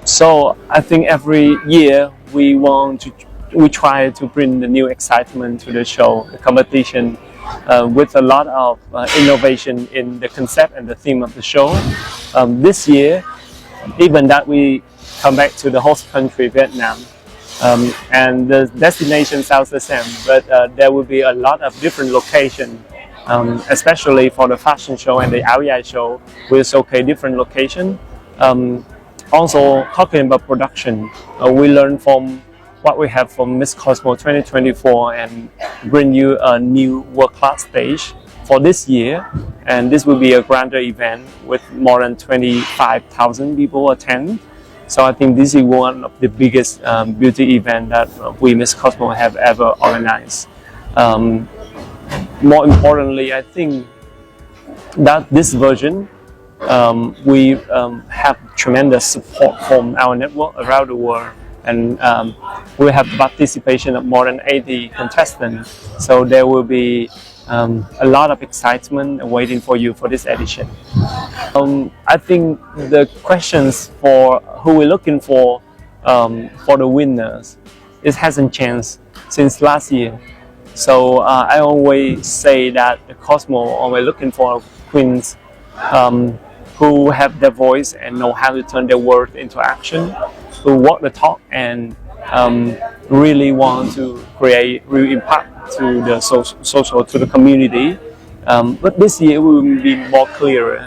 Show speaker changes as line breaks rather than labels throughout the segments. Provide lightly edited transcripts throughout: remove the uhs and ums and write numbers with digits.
So I think every year we try to bring the new excitement to the show, the competition, with a lot of innovation in the concept and the theme of the show. This year, even that we come back to the host country, Vietnam, and the destination sounds the same, but there will be a lot of different locations, especially for the fashion show and the Áo Dài show. We'll showcase different locations. Also, talking about production, we learn from what we have from Miss Cosmo 2024 and bring you a new world-class stage for this year. And this will be a grander event with more than 25,000 people attend. So I think this is one of the biggest beauty events that we Miss Cosmo have ever organized. More importantly, I think that this version we have tremendous support from our network around the world, and we have participation of more than 80 contestants. So there will be a lot of excitement waiting for you for this edition. I think the questions for who we're looking for the winners, it hasn't changed since last year. So I always say that the Cosmo always looking for queens who have their voice and know how to turn their words into action, who walk the talk and really want to create real impact to the social to the community. But this year we will be more clearer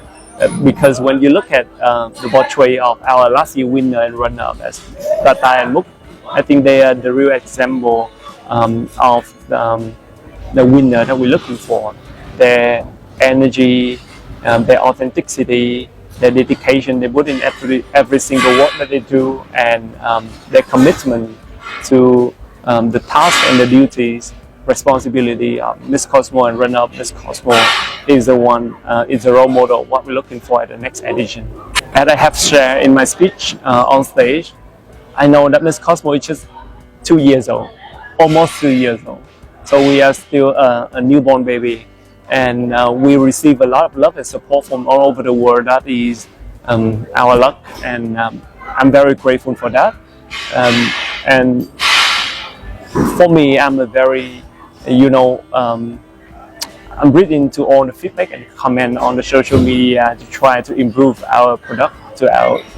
because when you look at the portrait of our last year winner and runner-up as Tata and Muk, I think they are the real example of the winner that we're looking for. Their energy, their authenticity, their dedication they put in every single work that they do, and their commitment to the task and the duties, responsibility of Miss Cosmo and runner-up Miss Cosmo is the one, is the role model of what we're looking for at the next edition. As I have shared in my speech on stage, I know that Miss Cosmo is just 2 years old, almost 2 years old. So we are still a newborn baby, and we receive a lot of love and support from all over the world. That is our luck, and I'm very grateful for that. And for me, I'm a very, I'm reading to all the feedback and comment on the social media to try to improve our product,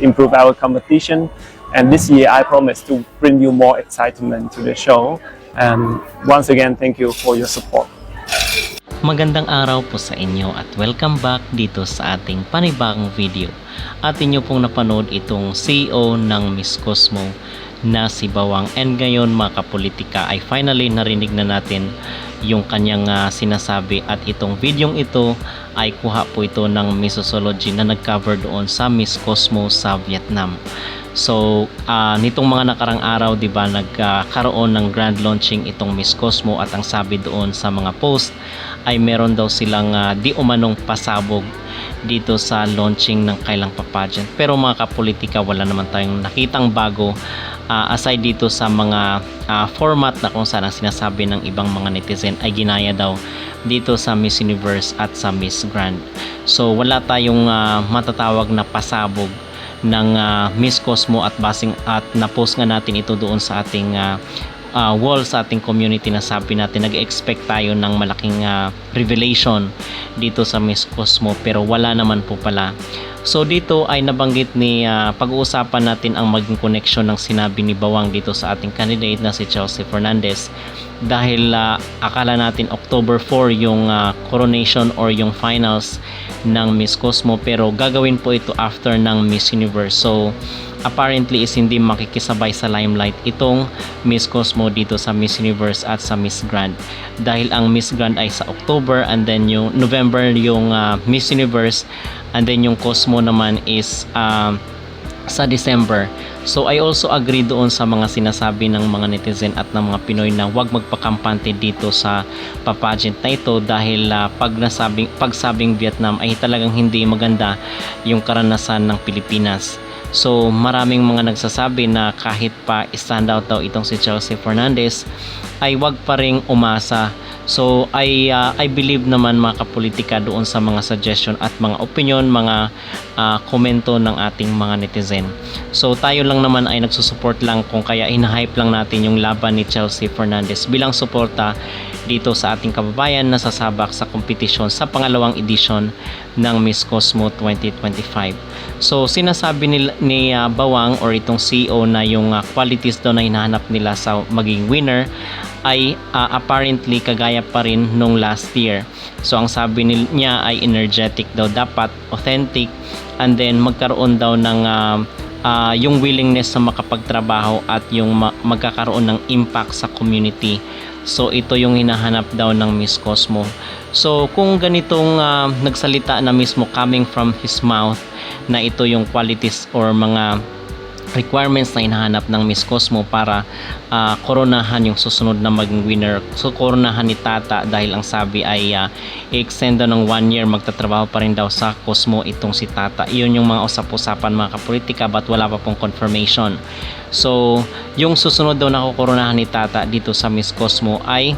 improve our competition. And this year, I promise to bring you more excitement to the show. Once again, thank you for your support.
Magandang araw po sa inyo at welcome back dito sa ating panibagong video. At inyo pong napanood itong CEO ng Miss Cosmo na si Bawang, and ngayon mga kapolitika ay finally narinig na natin yung kanyang sinasabi, at itong videong ito ay kuha po ito ng Missosology na nag-cover doon sa Miss Cosmo sa Vietnam. So nitong mga nakarang araw, di ba, nagkaroon ng grand launching itong Miss Cosmo, at ang sabi doon sa mga post ay meron daw silang di umanong pasabog dito sa launching ng kailang pageant. Pero mga kapolitika, wala naman tayong nakitang bago aside dito sa mga format na kung saan ang sinasabi ng ibang mga netizen ay ginaya daw dito sa Miss Universe at sa Miss Grand. So wala tayong matatawag na pasabog ng Miss Cosmo, at na-post nga natin ito doon sa ating wall sa ating community na sabi natin nag-expect tayo ng malaking revelation dito sa Miss Cosmo, pero wala naman po pala. So dito ay nabanggit ni pag-uusapan natin ang maging connection ng sinabi ni Bawang dito sa ating candidate na si Chelsea Fernandez, dahil akala natin October 4 yung coronation or yung finals ng Miss Cosmo, pero gagawin po ito after ng Miss Universe. So apparently is hindi makikisabay sa limelight itong Miss Cosmo dito sa Miss Universe at sa Miss Grand, dahil ang Miss Grand ay sa October, and then yung November yung Miss Universe, and then yung Cosmo naman is sa December. So I also agree doon sa mga sinasabi ng mga netizen at ng mga Pinoy na huwag magpakampante dito sa pageant na ito, dahil pagsabing Vietnam ay talagang hindi maganda yung karanasan ng Pilipinas. So maraming mga nagsasabi na kahit pa standout daw itong si Chelsea Fernandez ay wag pa ring umasa. So I believe naman mga kapolitika doon sa mga suggestion at mga opinion, mga komento ng ating mga netizen. So tayo lang naman ay nagsusupport lang, kung kaya hinahype lang natin yung laban ni Chelsea Fernandez bilang suporta dito sa ating kababayan na sasabak sa kompetisyon sa pangalawang edisyon ng Miss Cosmo 2025. So sinasabi ni Bawang or itong CEO na yung qualities daw na hinahanap nila sa maging winner ay apparently kagaya pa rin nung last year. So ang sabi niya ay energetic daw dapat, authentic, and then magkaroon daw ng yung willingness sa makapagtrabaho at yung magkakaroon ng impact sa community. So ito yung hinahanap daw ng Miss Cosmo. So kung ganitong nagsalita na mismo coming from his mouth na ito yung qualities or mga requirements na hinahanap ng Miss Cosmo para koronahan yung susunod na maging winner. So koronahan ni Tata dahil ang sabi ay i-extend daw ng 1 year, magtatrabaho pa rin daw sa Cosmo itong si Tata. Iyon yung mga usap-usapan mga kapolitika, but wala pa pong confirmation. So yung susunod daw na kukoronahan ni Tata dito sa Miss Cosmo ay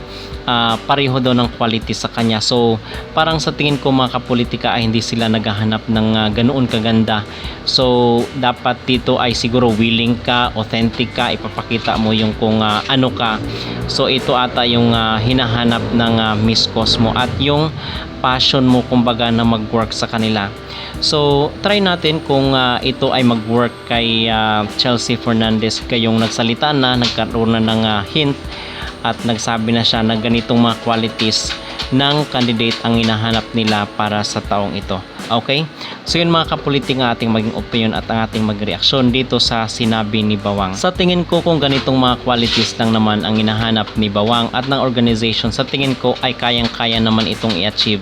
pareho daw ng quality sa kanya. So parang sa tingin ko mga kapolitika ay hindi sila naghahanap ng ganoon kaganda. So dapat dito ay siguro willing ka, authentic ka, ipapakita mo yung kung ano ka. So ito ata yung hinahanap ng Miss Cosmo at yung passion mo kumbaga na mag-work sa kanila. So try natin kung ito ay mag-work kay Chelsea Fernandez, kayong nagsalita na, nagkaroon na ng hint at nagsabi na siya na ganitong mga qualities ng candidate ang hinahanap nila para sa taong ito. Okay? So yun mga kapolitik ang ating maging opinion at ang ating magreaksyon dito sa sinabi ni Bawang. Sa tingin ko kung ganitong mga qualities lang naman ang hinahanap ni Bawang at ng organization, sa tingin ko ay kayang-kaya naman itong i-achieve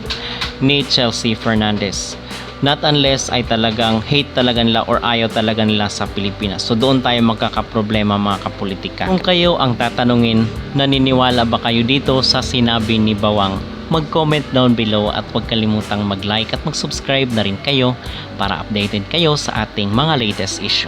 ni Chelsea Fernandez. Not unless ay talagang hate talaga nila or ayaw talaga nila sa Pilipinas. So doon tayo magkakaproblema mga kapolitika. Kung kayo ang tatanungin, naniniwala ba kayo dito sa sinabi ni Bawang? Mag-comment down below at huwag kalimutang mag-like at mag-subscribe na rin kayo para updated kayo sa ating mga latest issue.